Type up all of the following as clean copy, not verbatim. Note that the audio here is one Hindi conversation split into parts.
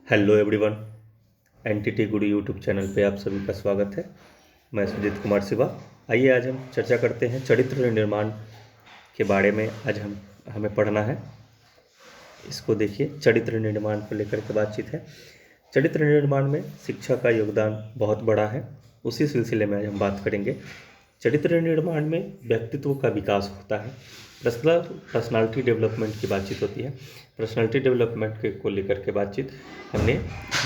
Hello everyone. एनटीटी गुरु यूट्यूब चैनल पे आप सभी का स्वागत है। मैं सुजीत कुमार सिवा। आइए आज हम चर्चा करते हैं चरित्र निर्माण के बारे में। आज हमें पढ़ना है। इसको देखिए, चरित्र निर्माण को लेकर के बातचीत है। चरित्र निर्माण में शिक्षा का योगदान बहुत बड़ा है। उसी सिलसिले में आज हम बात करेंगे। चरित्र निर्माण में व्यक्तित्व का विकास होता है। पर्सनालिटी डेवलपमेंट की बातचीत होती है। पर्सनालिटी डेवलपमेंट के को लेकर के बातचीत हमने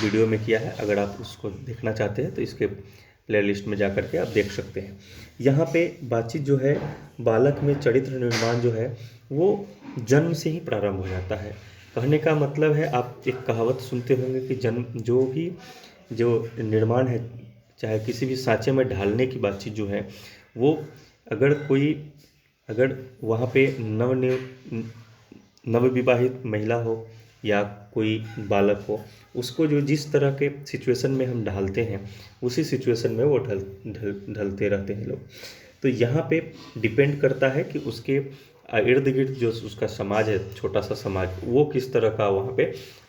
वीडियो में किया है। अगर आप उसको देखना चाहते हैं तो इसके प्लेलिस्ट में जाकर के आप देख सकते हैं। यहाँ पे बातचीत जो है, बालक में चरित्र निर्माण जो है वो जन्म से ही प्रारंभ हो जाता है। कहने का मतलब है, आप एक कहावत सुनते होंगे कि जन्म जो निर्माण है, चाहे किसी भी सांचे में ढालने की बातचीत जो है वो, अगर वहाँ पे नवविवाहित महिला हो या कोई बालक हो, उसको जो जिस तरह के सिचुएशन में हम ढालते हैं उसी सिचुएशन में वो ढलते रहते हैं लोग। तो यहाँ पे डिपेंड करता है कि उसके इर्द गिर्द जो उसका समाज है, छोटा सा समाज, वो किस तरह का वहाँ पे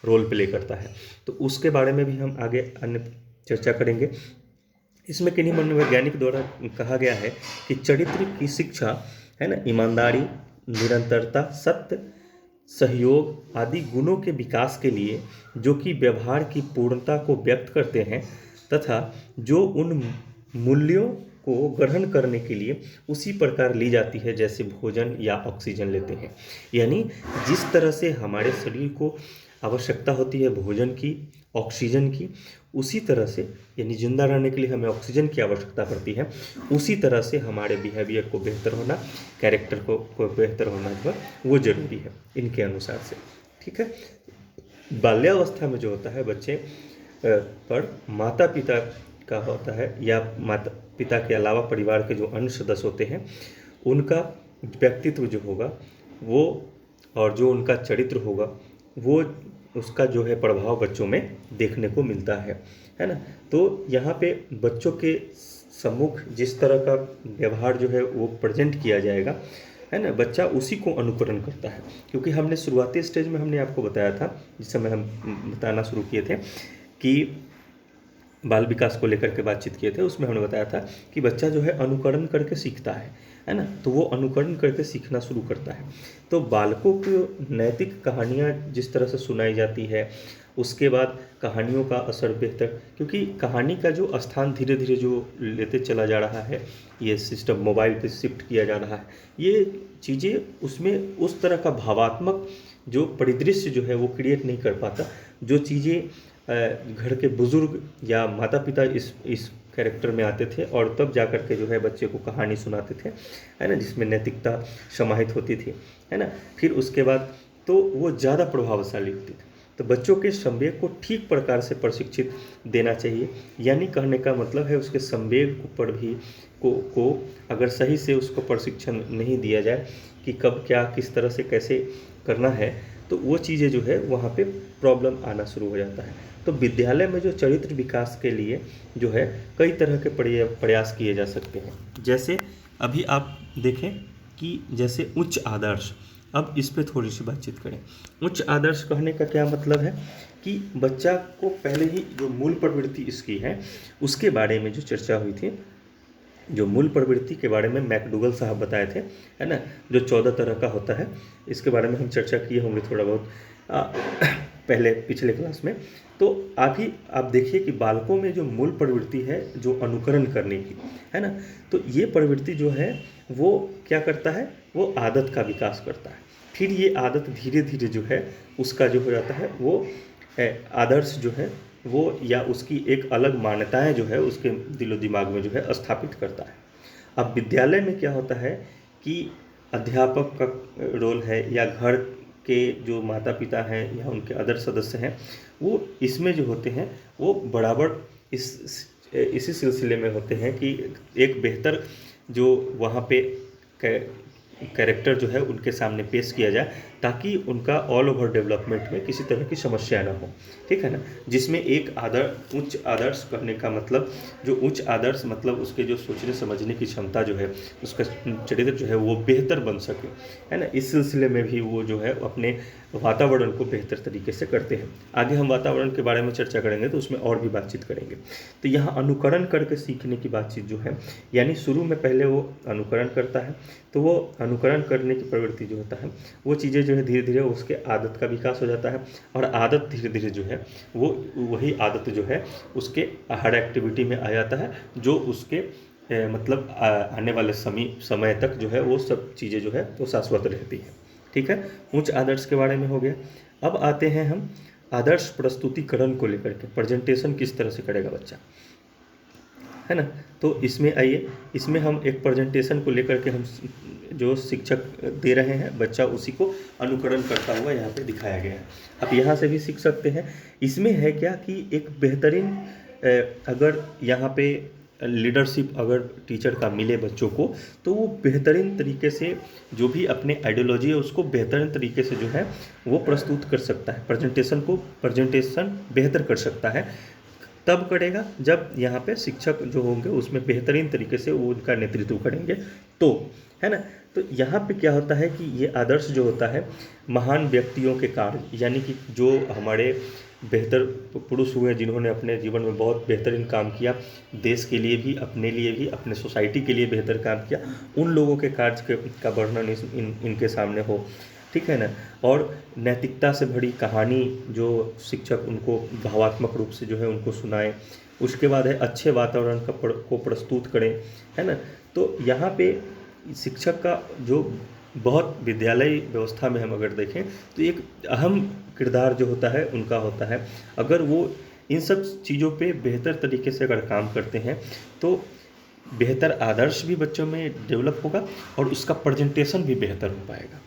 रोल प्ले करता है। तो उसके बारे में भी हम आगे अन्य चर्चा करेंगे। इसमें किन्हीं मनोवैज्ञानिक द्वारा कहा गया है कि चरित्र की शिक्षा है ना, ईमानदारी, निरंतरता, सत्य, सहयोग आदि गुणों के विकास के लिए, जो कि व्यवहार की पूर्णता को व्यक्त करते हैं तथा जो उन मूल्यों को ग्रहण करने के लिए उसी प्रकार ली जाती है जैसे भोजन या ऑक्सीजन लेते हैं। यानी जिस तरह से हमारे शरीर को आवश्यकता होती है भोजन की, ऑक्सीजन की, उसी तरह से, यानी जिंदा रहने के लिए हमें ऑक्सीजन की आवश्यकता पड़ती है, उसी तरह से हमारे बिहेवियर को बेहतर होना, कैरेक्टर को बेहतर होना जो है वो ज़रूरी है इनके अनुसार से। ठीक है। बाल्यावस्था में जो होता है बच्चे पर माता पिता का होता है, या माता पिता के अलावा परिवार के जो अन्य सदस्य होते हैं उनका व्यक्तित्व जो होगा वो, और जो उनका चरित्र होगा वो, उसका जो है प्रभाव बच्चों में देखने को मिलता है ना। तो यहाँ पे बच्चों के सम्मुख जिस तरह का व्यवहार जो है वो प्रेजेंट किया जाएगा, है ना, बच्चा उसी को अनुकरण करता है। क्योंकि हमने शुरुआती स्टेज में हमने आपको बताया था, जिस समय हम बताना शुरू किए थे कि बाल विकास को लेकर के बातचीत किए थे, उसमें हमने बताया था कि बच्चा जो है अनुकरण करके सीखता है ना। तो वो अनुकरण करके सीखना शुरू करता है। तो बालकों को नैतिक कहानियाँ जिस तरह से सुनाई जाती है, उसके बाद कहानियों का असर बेहतर, क्योंकि कहानी का जो स्थान धीरे धीरे जो लेते चला जा रहा है, ये सिस्टम मोबाइल पे शिफ्ट किया जा रहा है, ये चीज़ें उसमें उस तरह का भावात्मक जो परिदृश्य जो है वो क्रिएट नहीं कर पाता। जो चीज़ें घर के बुजुर्ग या माता पिता इस कैरेक्टर में आते थे और तब जा कर के जो है बच्चे को कहानी सुनाते थे, है ना, जिसमें नैतिकता समाहित होती थी, है ना, फिर उसके बाद तो वो ज़्यादा प्रभावशाली होती थी। तो बच्चों के संवेग को ठीक प्रकार से प्रशिक्षित देना चाहिए। यानी कहने का मतलब है, उसके संवेग पर भी को अगर सही से उसको प्रशिक्षण नहीं दिया जाए कि कब क्या किस तरह से कैसे करना है, तो वो चीज़ें जो है वहाँ पे प्रॉब्लम आना शुरू हो जाता है। तो विद्यालय में जो चरित्र विकास के लिए जो है कई तरह के प्रयास किए जा सकते हैं। जैसे अभी आप देखें कि जैसे उच्च आदर्श, अब इस पे थोड़ी सी बातचीत करें। उच्च आदर्श कहने का क्या मतलब है कि बच्चा को पहले ही जो मूल प्रवृत्ति इसकी है उसके बारे में जो चर्चा हुई थी, जो मूल प्रवृत्ति के बारे में मैकडूगल साहब बताए थे, है ना, जो 14 तरह का होता है, इसके बारे में हम चर्चा किए होंगे थोड़ा बहुत पहले पिछले क्लास में। तो अभी आप देखिए कि बालकों में जो मूल प्रवृत्ति है जो अनुकरण करने की, है ना, तो ये प्रवृत्ति जो है वो क्या करता है, वो आदत का विकास करता है। फिर ये आदत धीरे धीरे जो है उसका जो हो जाता है वो आदर्श जो है वो, या उसकी एक अलग मान्यताएं जो है उसके दिलो दिमाग में जो है स्थापित करता है। अब विद्यालय में क्या होता है कि अध्यापक का रोल है, या घर के जो माता पिता हैं या उनके अदर सदस्य हैं, वो इसमें जो होते हैं वो बराबर इसी सिलसिले में होते हैं कि एक बेहतर जो वहाँ पे कैरेक्टर जो है उनके सामने पेश किया जाए, ताकि उनका ऑल ओवर डेवलपमेंट में किसी तरह की समस्या ना हो, ठीक है ना। जिसमें एक उच्च आदर्श करने का मतलब, जो उच्च आदर्श मतलब उसके जो सोचने समझने की क्षमता जो है, उसका चरित्र जो है वो बेहतर बन सके, है ना। इस सिलसिले में भी वो जो है अपने वातावरण को बेहतर तरीके से करते हैं। आगे हम वातावरण के बारे में चर्चा करेंगे तो उसमें और भी बातचीत करेंगे। तो यहाँ अनुकरण करके सीखने की बातचीत जो है, यानी शुरू में पहले वो अनुकरण करता है, तो वो अनुकरण करने की प्रवृत्ति जो होता है, वो चीज़ें जो है धीरे धीरे उसके आदत का विकास हो जाता है, और आदत धीरे धीरे जो है वो वही आदत जो है उसके हर एक्टिविटी में आ जाता है, जो उसके मतलब आने वाले समय तक जो है वो सब चीज़ें जो है वो शाश्वत रहती है, ठीक है। उच्च आदर्श के बारे में हो गया। अब आते हैं हम आदर्श प्रस्तुतिकरण को लेकर के, प्रेजेंटेशन किस तरह से करेगा बच्चा, है ना। तो इसमें आइए, इसमें हम एक प्रेजेंटेशन को लेकर के हम जो शिक्षक दे रहे हैं, बच्चा उसी को अनुकरण करता हुआ यहाँ पे दिखाया गया है। आप यहाँ से भी सीख सकते हैं। इसमें है क्या कि एक बेहतरीन अगर यहाँ पे लीडरशिप अगर टीचर का मिले बच्चों को, तो वो बेहतरीन तरीके से जो भी अपने आइडियोलॉजी है उसको बेहतरीन तरीके से जो है वो प्रस्तुत कर सकता है, प्रेजेंटेशन बेहतर कर सकता है। तब करेगा जब यहाँ पे शिक्षक जो होंगे उसमें बेहतरीन तरीके से वो उनका नेतृत्व करेंगे, तो, है ना। तो यहाँ पे क्या होता है कि ये आदर्श जो होता है महान व्यक्तियों के कार्य, यानी कि जो हमारे बेहतर पुरुष हुए जिन्होंने अपने जीवन में बहुत बेहतरीन काम किया, देश के लिए भी, अपने लिए भी, अपने सोसाइटी के लिए बेहतर काम किया, उन लोगों के कार्य का वर्णन इनके सामने हो, ठीक है ना। और नैतिकता से भरी कहानी जो शिक्षक उनको भावात्मक रूप से जो है उनको सुनाए। उसके बाद है अच्छे वातावरण को प्रस्तुत करें, है ना। तो यहाँ पे शिक्षक का जो बहुत विद्यालय व्यवस्था में हम अगर देखें तो एक अहम किरदार जो होता है उनका होता है। अगर वो इन सब चीज़ों पे बेहतर तरीके से अगर काम करते हैं तो बेहतर आदर्श भी बच्चों में डेवलप होगा और उसका प्रेजेंटेशन भी बेहतर हो पाएगा,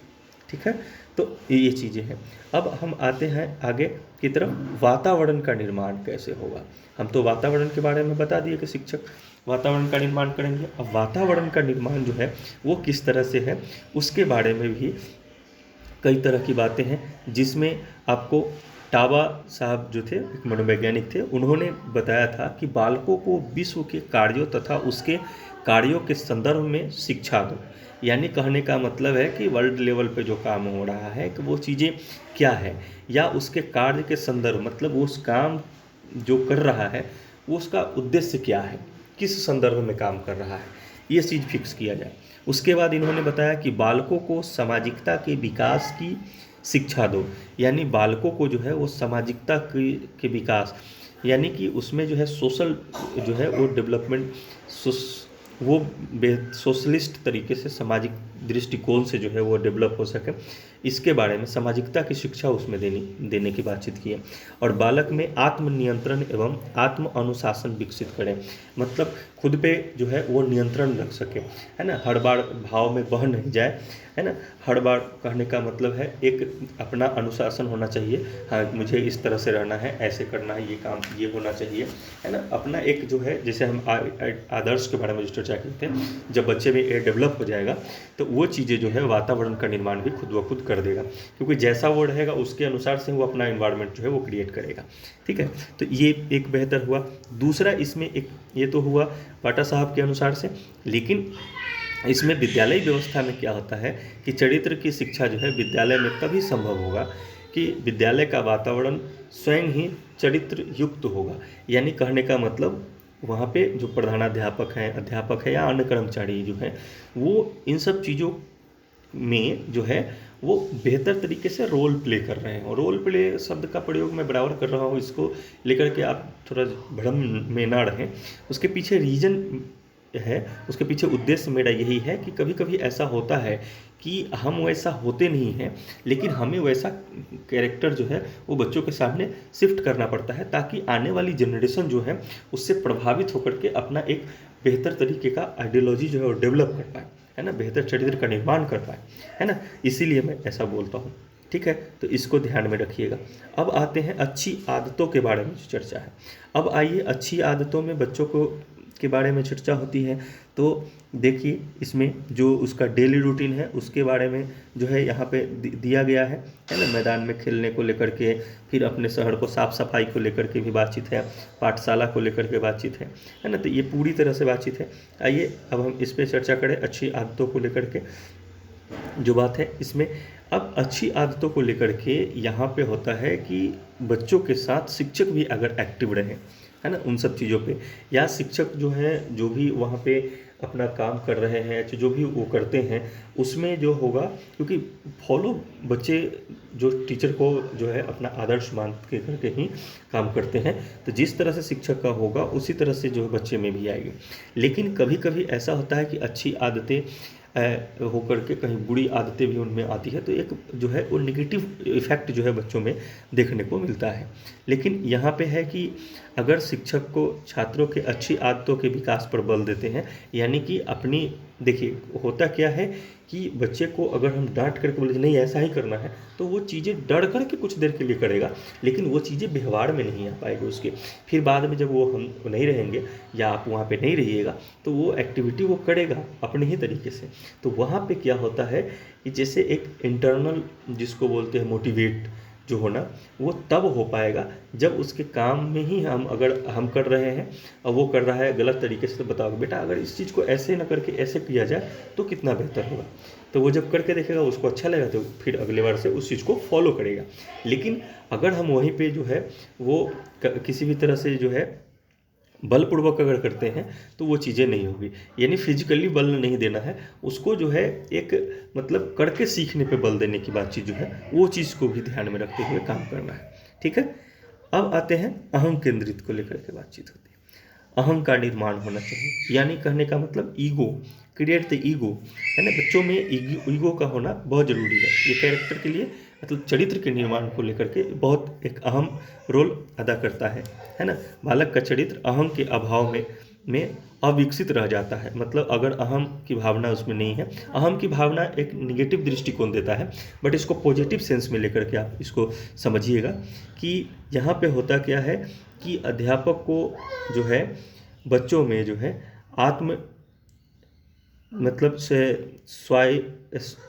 ठीक है। तो ये चीज़ें हैं। अब हम आते हैं आगे की तरफ, वातावरण का निर्माण कैसे होगा। हम तो वातावरण के बारे में बता दिए कि शिक्षक वातावरण का निर्माण करेंगे। अब वातावरण का निर्माण जो है वो किस तरह से है उसके बारे में भी कई तरह की बातें हैं, जिसमें आपको टाबा साहब जो थे, एक मनोवैज्ञानिक थे, उन्होंने बताया था कि बालकों को विश्व के कार्यों तथा उसके कार्यों के संदर्भ में शिक्षा दो। यानी कहने का मतलब है कि वर्ल्ड लेवल पे जो काम हो रहा है कि वो चीज़ें क्या है, या उसके कार्य के संदर्भ, मतलब वो उस काम जो कर रहा है वो उसका उद्देश्य क्या है, किस संदर्भ में काम कर रहा है, ये चीज़ फिक्स किया जाए। उसके बाद इन्होंने बताया कि बालकों को सामाजिकता के विकास की शिक्षा दो। यानी बालकों को जो है वो सामाजिकता के विकास, यानी कि उसमें जो है सोशल जो है वो डेवलपमेंट, वो सोशलिस्ट तरीके से सामाजिक दृष्टिकोण से जो है वो डेवलप हो सके, इसके बारे में सामाजिकता की शिक्षा उसमें देने की बातचीत की है। और बालक में आत्मनियंत्रण एवं आत्म अनुशासन विकसित करें, मतलब खुद पे जो है वो नियंत्रण रख सके, है ना। हर बार भाव में बह नहीं जाए, है ना। हर बार कहने का मतलब है एक अपना अनुशासन होना चाहिए, हाँ मुझे इस तरह से रहना है, ऐसे करना है, ये काम ये होना चाहिए, है ना। अपना एक जो है, जैसे हम आदर्श के बारे में जो चर्चा करते हैं, जब बच्चे में ये डेवलप हो जाएगा तो वो चीज़ें जो है वातावरण का निर्माण भी खुद ब खुद कर देगा, क्योंकि जैसा वो रहेगा उसके अनुसार से वो अपना इन्वायरमेंट जो है वो क्रिएट करेगा, ठीक है। तो ये एक बेहतर हुआ। दूसरा इसमें एक ये तो हुआ पाटा साहब के अनुसार से, लेकिन इसमें विद्यालय व्यवस्था में क्या होता है कि चरित्र की शिक्षा जो है विद्यालय में तभी संभव होगा कि विद्यालय का वातावरण स्वयं ही चरित्र युक्त होगा। यानी कहने का मतलब वहाँ पे जो प्रधानाध्यापक हैं, अध्यापक है या अन्य कर्मचारी जो हैं, वो इन सब चीज़ों में जो है वो बेहतर तरीके से रोल प्ले कर रहे हैं। और रोल प्ले शब्द का प्रयोग मैं बराबर कर रहा हूँ, इसको लेकर के आप थोड़ा भ्रम में ना रहें। उसके पीछे रीज़न है, उसके पीछे उद्देश्य मेरा यही है कि कभी कभी ऐसा होता है कि हम वैसा होते नहीं हैं, लेकिन हमें वैसा कैरेक्टर जो है वो बच्चों के सामने शिफ्ट करना पड़ता है, ताकि आने वाली जनरेशन जो है उससे प्रभावित होकर के अपना एक बेहतर तरीके का आइडियोलॉजी जो है वो डेवलप कर पाए, है ना, बेहतर चरित्र का निर्माण कर पाए, है ना। इसीलिए मैं ऐसा बोलता हूँ, ठीक है। तो इसको ध्यान में रखिएगा। अब आते हैं अच्छी आदतों के बारे में जो चर्चा है। अब आइए, अच्छी आदतों में बच्चों को के बारे में चर्चा होती है। तो देखिए इसमें जो उसका डेली रूटीन है उसके बारे में जो है यहाँ पे दिया गया है ना। मैदान में खेलने को लेकर के, फिर अपने शहर को साफ सफाई को लेकर के भी बातचीत है, पाठशाला को लेकर के बातचीत है ना। तो ये पूरी तरह से बातचीत है। आइए अब हम इस पर चर्चा करें अच्छी आदतों को लेकर के जो बात है इसमें। अब अच्छी आदतों को लेकर के यहाँ पे होता है कि बच्चों के साथ शिक्षक भी अगर एक्टिव रहें, है ना, उन सब चीज़ों पे, या शिक्षक जो है जो भी वहाँ पे अपना काम कर रहे हैं, जो भी वो करते हैं उसमें जो होगा, क्योंकि फॉलो बच्चे जो टीचर को जो है अपना आदर्श मान के करके ही काम करते हैं। तो जिस तरह से शिक्षक का होगा उसी तरह से जो बच्चे में भी आएगी। लेकिन कभी कभी ऐसा होता है कि अच्छी आदतें होकर के कहीं बुरी आदतें भी उनमें आती है, तो एक जो है वो निगेटिव इफ़ेक्ट जो है बच्चों में देखने को मिलता है। लेकिन यहाँ पे है कि अगर शिक्षक को छात्रों के अच्छी आदतों के विकास पर बल देते हैं, यानी कि अपनी, देखिए होता क्या है कि बच्चे को अगर हम डांट करके बोले नहीं ऐसा ही करना है, तो वो चीज़ें डर करके कुछ देर के लिए करेगा, लेकिन वो चीज़ें व्यवहार में नहीं आ पाएगी उसके। फिर बाद में जब वो हम नहीं रहेंगे या आप वहाँ पे नहीं रहिएगा, तो वो एक्टिविटी वो करेगा अपने ही तरीके से। तो वहाँ पे क्या होता है कि जैसे एक इंटरनल जिसको बोलते हैं मोटिवेट जो होना, वो तब हो पाएगा जब उसके काम में ही हम, अगर हम कर रहे हैं और वो कर रहा है गलत तरीके से, तो बताओगे बेटा अगर इस चीज़ को ऐसे ना करके ऐसे किया जाए तो कितना बेहतर होगा। तो वो जब करके देखेगा उसको अच्छा लगेगा, तो फिर अगले बार से उस चीज़ को फॉलो करेगा। लेकिन अगर हम वहीं पे जो है वो किसी भी तरह से जो है बलपूर्वक अगर करते हैं तो वो चीज़ें नहीं होगी। यानी फिजिकली बल नहीं देना है उसको, जो है एक मतलब करके सीखने पे बल देने की बातचीत जो है वो चीज़ को भी ध्यान में रखते हुए काम करना है। ठीक है, अब आते हैं अहम केंद्रित को लेकर के बातचीत होती है। अहम का निर्माण होना चाहिए, यानी कहने का मतलब ईगो, क्रिएट द ईगो, है ना। बच्चों में ईगो का होना बहुत ज़रूरी है। ये कैरेक्टर के लिए मतलब चरित्र के निर्माण को लेकर के बहुत एक अहम रोल अदा करता है ना। बालक का चरित्र अहम के अभाव में अविकसित रह जाता है। मतलब अगर अहम की भावना उसमें नहीं है, अहम की भावना एक निगेटिव दृष्टिकोण देता है, बट इसको पॉजिटिव सेंस में लेकर के आप इसको समझिएगा कि यहाँ पे होता क्या है कि अध्यापक को जो है बच्चों में जो है आत्म मतलब से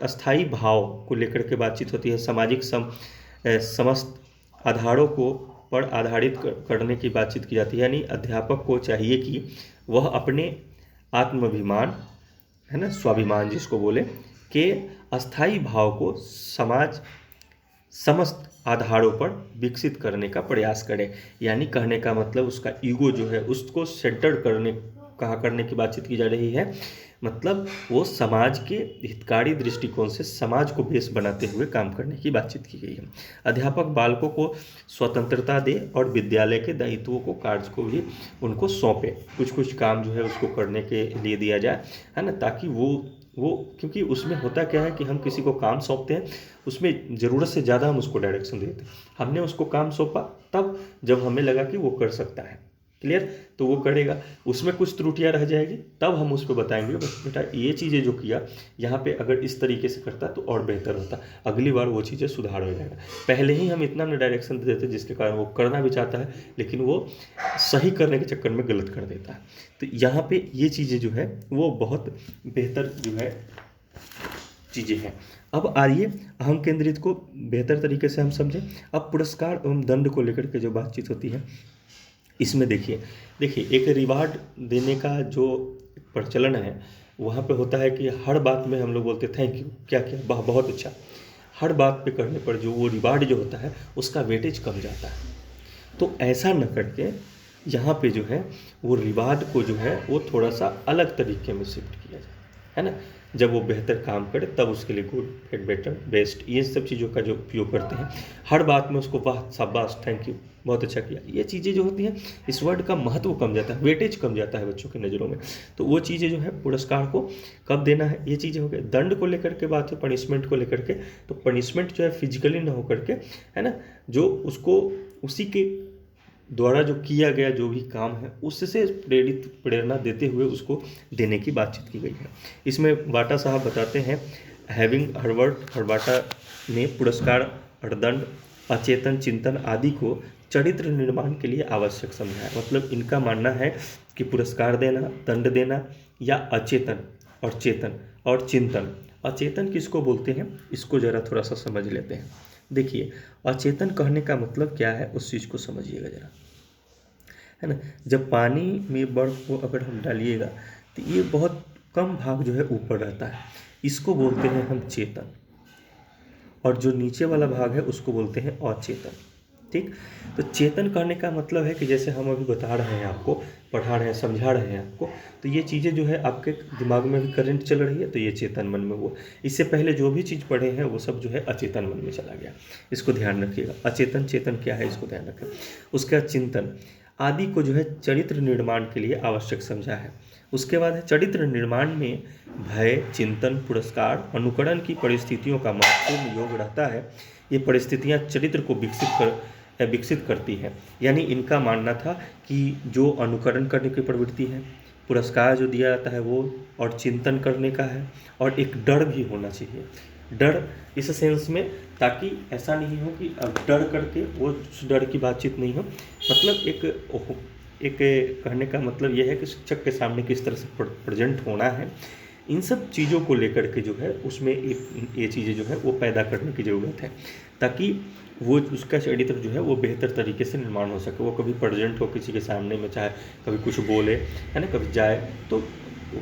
अस्थाई भाव को लेकर के बातचीत होती है। सामाजिक समस्त आधारों को पर आधारित करने की बातचीत की जाती है। यानी अध्यापक को चाहिए कि वह अपने आत्माभिमान, है ना, स्वाभिमान जिसको बोले, के अस्थाई भाव को समाज समस्त आधारों पर विकसित करने का प्रयास करे। यानी कहने का मतलब उसका ईगो जो है उसको सेंटर करने की बातचीत की जा रही है। मतलब वो समाज के हितकारी दृष्टिकोण से समाज को बेस बनाते हुए काम करने की बातचीत की गई है। अध्यापक बालकों को स्वतंत्रता दे और विद्यालय के दायित्वों को, कार्य को भी उनको सौंपे। कुछ कुछ काम जो है उसको करने के लिए दिया जाए, है ना, ताकि वो क्योंकि उसमें होता क्या है कि हम किसी को काम सौंपते हैं, उसमें ज़रूरत से ज़्यादा हम उसको डायरेक्शन देते हैं। हमने उसको काम सौंपा तब जब हमें लगा कि वो कर सकता है, क्लियर, तो वो करेगा। उसमें कुछ त्रुटियां रह जाएगी तब हम उसको बताएंगे बेटा ये चीज़ें जो किया यहाँ पे अगर इस तरीके से करता तो और बेहतर होता, अगली बार वो चीज़ें सुधार हो जाएगा। पहले ही हम इतना न डायरेक्शन दे देते जिसके कारण वो करना भी चाहता है लेकिन वो सही करने के चक्कर में गलत कर देता है। तो यहाँ पे ये चीज़ें जो है वो बहुत बेहतर जो है चीज़ें हैं। अब आइए अहम केंद्रित को बेहतर तरीके से हम समझें। अब पुरस्कार एवं दंड को लेकर के जो बातचीत होती है इसमें देखिए एक रिवार्ड देने का जो प्रचलन है वहाँ पे होता है कि हर बात में हम लोग बोलते थैंक यू, क्या क्या, बहुत अच्छा। हर बात पे करने पर जो वो रिवार्ड जो होता है उसका वेटेज कम जाता है। तो ऐसा न करके यहाँ पे जो है वो रिवार्ड को जो है वो थोड़ा सा अलग तरीके में शिफ्ट किया जाए, है ना। जब वो बेहतर काम करे तब उसके लिए गुड, फिर बेटर, बेस्ट, ये सब चीज़ों का जो उपयोग करते हैं। हर बात में उसको वाह, शाबाश, थैंक यू, बहुत अच्छा किया, ये चीज़ें जो होती हैं इस वर्ड का महत्व कम जाता है, वेटेज कम जाता है बच्चों की नज़रों में। तो वो चीज़ें जो है पुरस्कार को कब देना है, ये चीज़ें हो गई। दंड को लेकर के बात है, पनिशमेंट को लेकर के, तो पनिशमेंट जो है फिजिकली ना होकर के, है ना, जो उसको उसी के द्वारा जो किया गया जो भी काम है उससे प्रेरणा देते हुए उसको देने की बातचीत की गई है। इसमें वाटा साहब बताते हैं, हैविंग हर्बर्ट हर्बाटा ने पुरस्कार और दंड, अचेतन चिंतन आदि को चरित्र निर्माण के लिए आवश्यक समझा है। मतलब इनका मानना है कि पुरस्कार देना, दंड देना या अचेतन और चेतन और चिंतन। अचेतन किसको बोलते हैं, इसको ज़रा थोड़ा सा समझ लेते हैं। देखिए, अचेतन कहने का मतलब क्या है, उस चीज़ को समझिएगा ज़रा, है ना। जब पानी में बर्फ़ को अगर हम डालिएगा तो ये बहुत कम भाग जो है ऊपर रहता है, इसको बोलते हैं हम चेतन, और जो नीचे वाला भाग है उसको बोलते हैं अचेतन। ठीक, तो चेतन कहने का मतलब है कि जैसे हम अभी बता रहे हैं आपको, पढ़ा रहे हैं, समझा रहे हैं आपको, तो ये चीज़ें जो है आपके दिमाग में भी करंट चल रही है, तो ये चेतन मन में हुआ। इससे पहले जो भी चीज़ पढ़े हैं वो सब जो है अचेतन मन में चला गया, इसको ध्यान रखिएगा। अचेतन चेतन क्या है, इसको ध्यान रखें। उसके बाद चिंतन आदि को जो है चरित्र निर्माण के लिए आवश्यक समझा है। उसके बाद है चरित्र निर्माण में भय, चिंतन, पुरस्कार, अनुकरण की परिस्थितियों का महत्वपूर्ण योग रहता है। ये परिस्थितियाँ चरित्र को विकसित करती है। यानी इनका मानना था कि जो अनुकरण करने की प्रवृत्ति है, पुरस्कार जो दिया जाता है वो, और चिंतन करने का है, और एक डर भी होना चाहिए। डर इस सेंस में, ताकि ऐसा नहीं हो कि अब डर करके वो उस डर की बातचीत नहीं हो। मतलब एक कहने का मतलब ये है कि शिक्षक के सामने किस तरह से प्रेजेंट होना है, इन सब चीज़ों को लेकर के जो है उसमें ये चीज़ें जो है वो पैदा करने की ज़रूरत है, ताकि वो उसका चरित्र जो है वो बेहतर तरीके से निर्माण हो सके। वो कभी प्रेजेंट हो किसी के सामने में, चाहे कभी कुछ बोले, है ना, कभी जाए, तो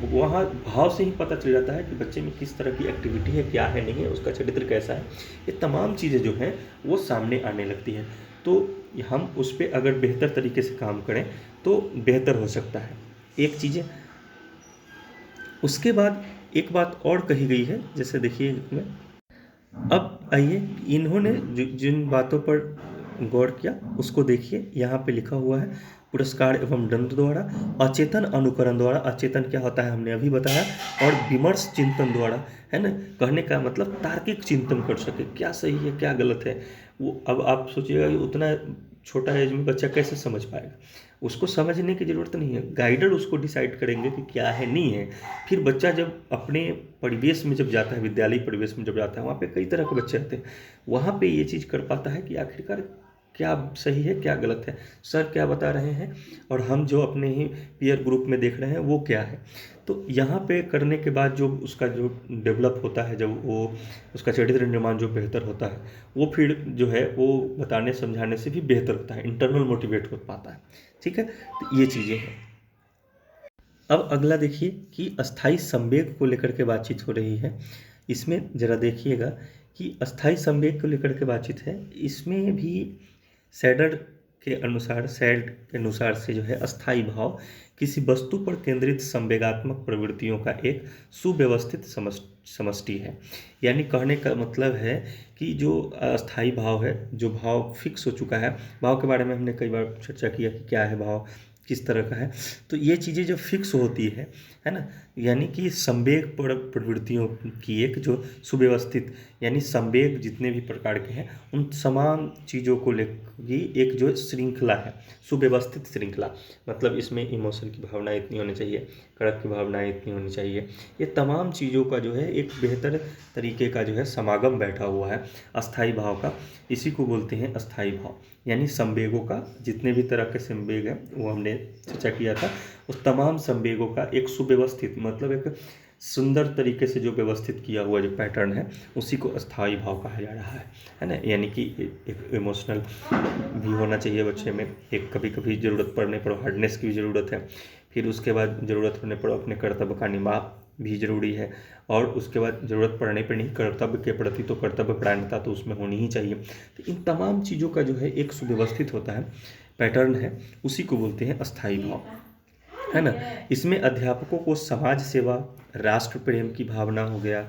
वहाँ भाव से ही पता चल जाता है कि बच्चे में किस तरह की एक्टिविटी है, क्या है, नहीं है, उसका चरित्र कैसा है। ये तमाम चीज़ें जो हैं वो सामने आने लगती हैं। तो हम उस पर अगर बेहतर तरीके से काम करें तो बेहतर हो सकता है। एक चीज़ें, उसके बाद एक बात और कही गई है, जैसे देखिए इसमें, अब आइए इन्होंने जिन बातों पर गौर किया उसको देखिए। यहाँ पे लिखा हुआ है पुरस्कार एवं दंड द्वारा, अचेतन अनुकरण द्वारा, अचेतन क्या होता है हमने अभी बताया, और विमर्श चिंतन द्वारा, है ना। कहने का मतलब तार्किक चिंतन कर सके, क्या सही है क्या गलत है। वो अब आप सोचिएगा कि उतना छोटा एज में बच्चा कैसे समझ पाएगा, उसको समझने की ज़रूरत नहीं है, गाइडर उसको डिसाइड करेंगे कि क्या है नहीं है। फिर बच्चा जब अपने परिवेश में जब जाता है, विद्यालय परिवेश में जब जाता है, वहाँ पे कई तरह के बच्चे आते हैं, वहाँ पे ये चीज़ कर पाता है कि आखिरकार क्या सही है क्या गलत है, सर क्या बता रहे हैं और हम जो अपने ही पीयर ग्रुप में देख रहे हैं वो क्या है। तो यहाँ पे करने के बाद जो उसका जो डेवलप होता है, जब वो उसका चरित्र निर्माण जो बेहतर होता है, वो फिर जो है वो बताने समझाने से भी बेहतर होता है, इंटरनल मोटिवेट हो पाता है। ठीक है, तो ये चीज़ें हैं। अब अगला देखिए कि अस्थाई संवेग को लेकर के बातचीत हो रही है। इसमें ज़रा देखिएगा कि अस्थाई संवेग को लेकर के बातचीत है। इसमें भी सैडर के अनुसार से जो है अस्थाई भाव किसी वस्तु पर केंद्रित संवेगात्मक प्रवृत्तियों का एक सुव्यवस्थित समष्टि है। यानी कहने का मतलब है कि जो अस्थाई भाव है, जो भाव फिक्स हो चुका है, भाव के बारे में हमने कई बार चर्चा किया कि क्या है भाव, किस तरह का है। तो ये चीज़ें जो फिक्स होती है ना, यानी कि संवेग प्रवृत्तियों की एक जो सुव्यवस्थित, यानी संवेग जितने भी प्रकार के हैं उन तमाम चीज़ों को लेकर की एक जो श्रृंखला है, सुव्यवस्थित श्रृंखला। मतलब इसमें इमोशन की भावनाएं इतनी होनी चाहिए, कड़क की भावनाएं इतनी होनी चाहिए, ये तमाम चीज़ों का जो है एक बेहतर तरीके का जो है समागम बैठा हुआ है अस्थाई भाव का। इसी को बोलते हैं अस्थाई भाव। यानी संवेगों का, जितने भी तरह के संवेग हैं वो हमने चर्चा किया था, उस तमाम संवेगों का एक सुव्यवस्थित, मतलब एक सुंदर तरीके से जो व्यवस्थित किया हुआ जो पैटर्न है, उसी को अस्थाई भाव कहा जा रहा है ना। यानी कि एक इमोशनल भी होना चाहिए बच्चे में, एक कभी कभी ज़रूरत पड़ने पर हार्डनेस की भी ज़रूरत है, फिर उसके बाद ज़रूरत होने पर अपने कर्तव्य का निभा भी ज़रूरी है, और उसके बाद ज़रूरत पड़ने पर नहीं, कर्तव्य के प्रति तो कर्तव्य परायणता तो उसमें होनी ही चाहिए। तो इन तमाम चीज़ों का जो है एक सुव्यवस्थित होता है पैटर्न है, उसी को बोलते हैं अस्थाई भाव, है ना। इसमें अध्यापकों को समाज सेवा, राष्ट्र प्रेम की भावना हो गया,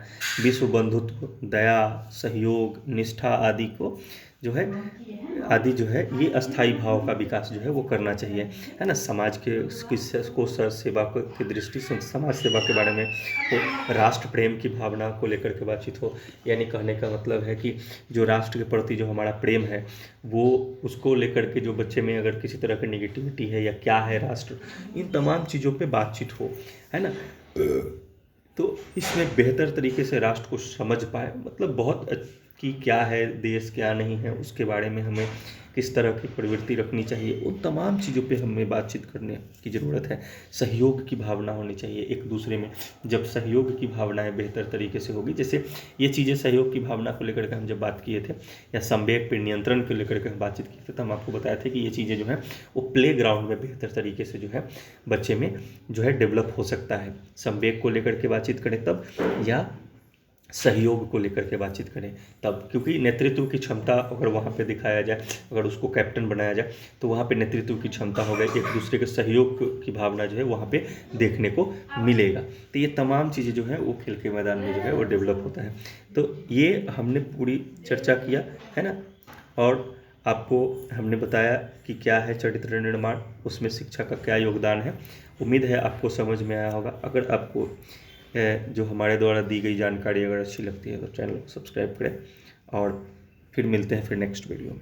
विश्व बंधुत्व, दया, सहयोग, निष्ठा आदि को जो है ये अस्थाई भाव का विकास जो है वो करना चाहिए, है ना। समाज को सेवा की दृष्टि से समाज सेवा के बारे में हो, राष्ट्र प्रेम की भावना को लेकर के बातचीत हो। यानी कहने का मतलब है कि जो राष्ट्र के प्रति जो हमारा प्रेम है, वो उसको लेकर के जो बच्चे में अगर किसी तरह की निगेटिविटी है या क्या है राष्ट्र, इन तमाम चीज़ों पे बातचीत हो, है ना। तो इसमें बेहतर तरीके से राष्ट्र को समझ पाए, मतलब बहुत कि क्या है देश क्या नहीं है उसके बारे में हमें किस तरह की प्रवृत्ति रखनी चाहिए, उन तमाम चीज़ों पे हमें बातचीत करने की ज़रूरत है। सहयोग की भावना होनी चाहिए एक दूसरे में। जब सहयोग की भावनाएं बेहतर तरीके से होगी, जैसे ये चीज़ें सहयोग की भावना को लेकर के हम जब बात किए थे, या संवेग पे नियंत्रण को लेकर के हम बातचीत किए थे, तो हम आपको बताया था कि ये चीज़ें जो है वो प्ले ग्राउंड में बेहतर तरीके से जो है बच्चे में जो है डेवलप हो सकता है। संवेग को लेकर के बातचीत करें तब, या सहयोग को लेकर के बातचीत करें तब, क्योंकि नेतृत्व की क्षमता अगर वहाँ पे दिखाया जाए, अगर उसको कैप्टन बनाया जाए, तो वहाँ पे नेतृत्व की क्षमता हो गई, एक दूसरे के सहयोग की भावना जो है वहाँ पे देखने को मिलेगा। तो ये तमाम चीज़ें जो है वो खेल के मैदान में जो है वो डेवलप होता है। तो ये हमने पूरी चर्चा किया है ना, और आपको हमने बताया कि क्या है चरित्र निर्माण, उसमें शिक्षा का क्या योगदान है। उम्मीद है आपको समझ में आया होगा। अगर आपको जो हमारे द्वारा दी गई जानकारी अगर अच्छी लगती है तो चैनल को सब्सक्राइब करें, और फिर मिलते हैं फिर नेक्स्ट वीडियो में।